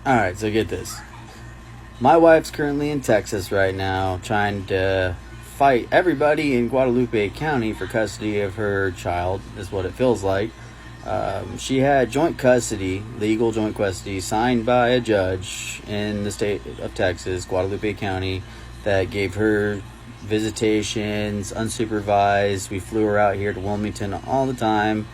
All right, so get this. My wife's currently in Texas right now trying to fight everybody in Guadalupe County for custody of her child, is what it feels like. She had joint custody, legal joint custody, signed by a judge in the state of Texas, Guadalupe County, that gave her visitations, unsupervised. We flew her out here to Wilmington all the time,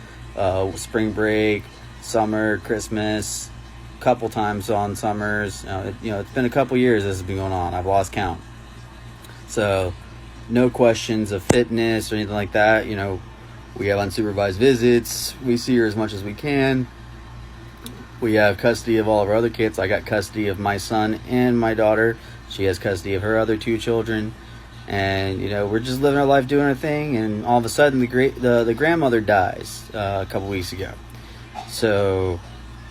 spring break, summer, Christmas, couple times on summers. It's been a couple years this has been going on. I've lost count. So no questions of fitness or anything like that. We have unsupervised visits. We see her as much as we can. We have custody of all of our other kids. I got custody of my son and my daughter. She has custody of her other two children. And, we're just living our life, doing our thing. And all of a sudden, the grandmother dies a couple weeks ago. So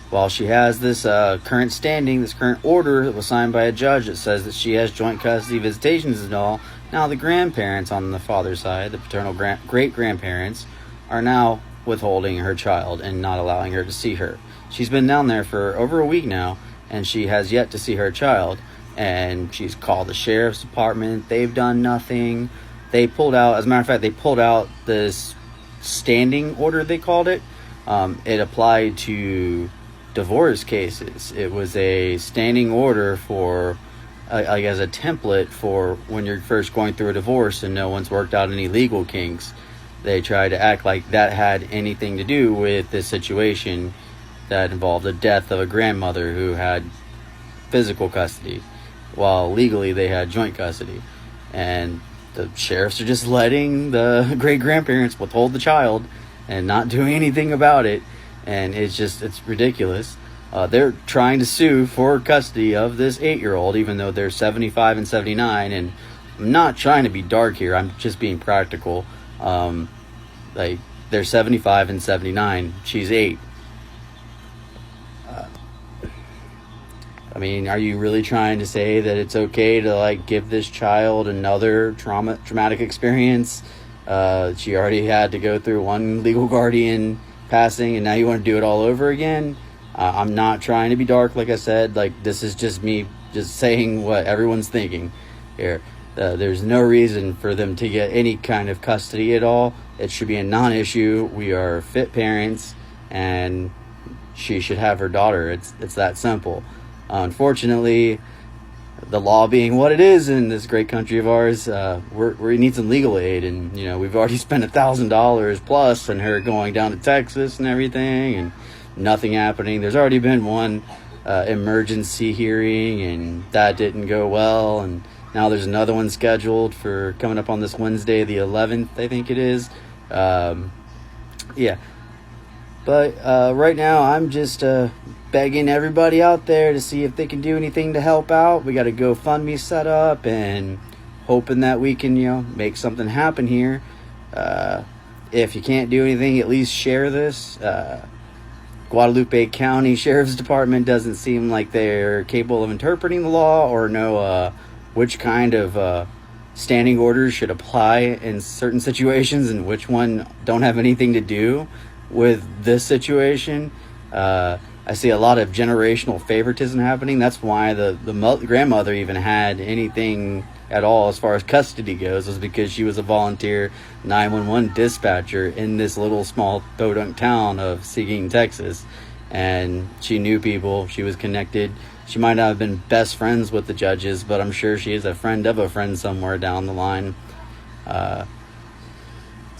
while she has this current standing, this current order that was signed by a judge that says that she has joint custody, visitations and all, now the grandparents on the father's side, the paternal great-grandparents, are now withholding her child and not allowing her to see her. She's been down there for over a week now, and she has yet to see her child. And she's called the sheriff's department. They've done nothing. They pulled out, as a matter of fact, they pulled out this standing order, they called it. It applied to divorce cases. It was a standing order for, I guess, a template for when you're first going through a divorce and no one's worked out any legal kinks. They tried to act like that had anything to do with this situation that involved the death of a grandmother who had physical custody, while legally they had joint custody. And the sheriffs are just letting the great-grandparents withhold the child and not doing anything about it. And it's ridiculous. They're trying to sue for custody of this 8-year-old, even though they're 75 and 79. And I'm not trying to be dark here. I'm just being practical. They're 75 and 79. She's 8. Are you really trying to say that it's okay to give this child another traumatic experience? She already had to go through one legal guardian passing, and now you want to do it all over again? I'm not trying to be dark, like I said. This is just me just saying what everyone's thinking here. There's no reason for them to get any kind of custody at all. It should be a non-issue. We are fit parents, and she should have her daughter. It's that simple. Unfortunately, the law being what it is in this great country of ours, we need some legal aid. And, we've already spent $1,000 plus on her going down to Texas and everything, and nothing happening. There's already been one emergency hearing, and that didn't go well. And now there's another one scheduled for coming up on this Wednesday, the 11th, I think it is. Yeah. But right now, I'm just begging everybody out there to see if they can do anything to help out. We got a GoFundMe set up and hoping that we can, make something happen here. If you can't do anything, at least share this. Guadalupe County Sheriff's Department doesn't seem like they're capable of interpreting the law or know which kind of standing orders should apply in certain situations and which one don't have anything to do with this situation. I see a lot of generational favoritism happening. That's why the grandmother even had anything at all as far as custody goes, was because she was a volunteer 911 dispatcher in this little small podunk town of Seguin, Texas. And she knew people. She was connected. She might not have been best friends with the judges, but I'm sure she is a friend of a friend somewhere down the line.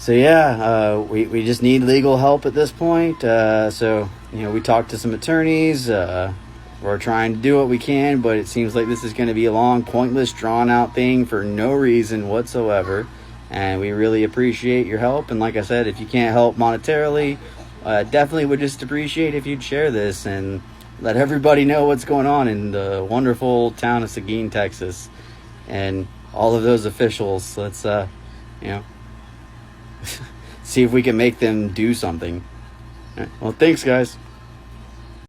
We just need legal help at this point. We talked to some attorneys. We're trying to do what we can, but it seems like this is going to be a long, pointless, drawn-out thing for no reason whatsoever. And we really appreciate your help. And like I said, if you can't help monetarily, definitely would just appreciate if you'd share this and let everybody know what's going on in the wonderful town of Seguin, Texas. And all of those officials, let's, see if we can make them do something. All right. Well, thanks, guys.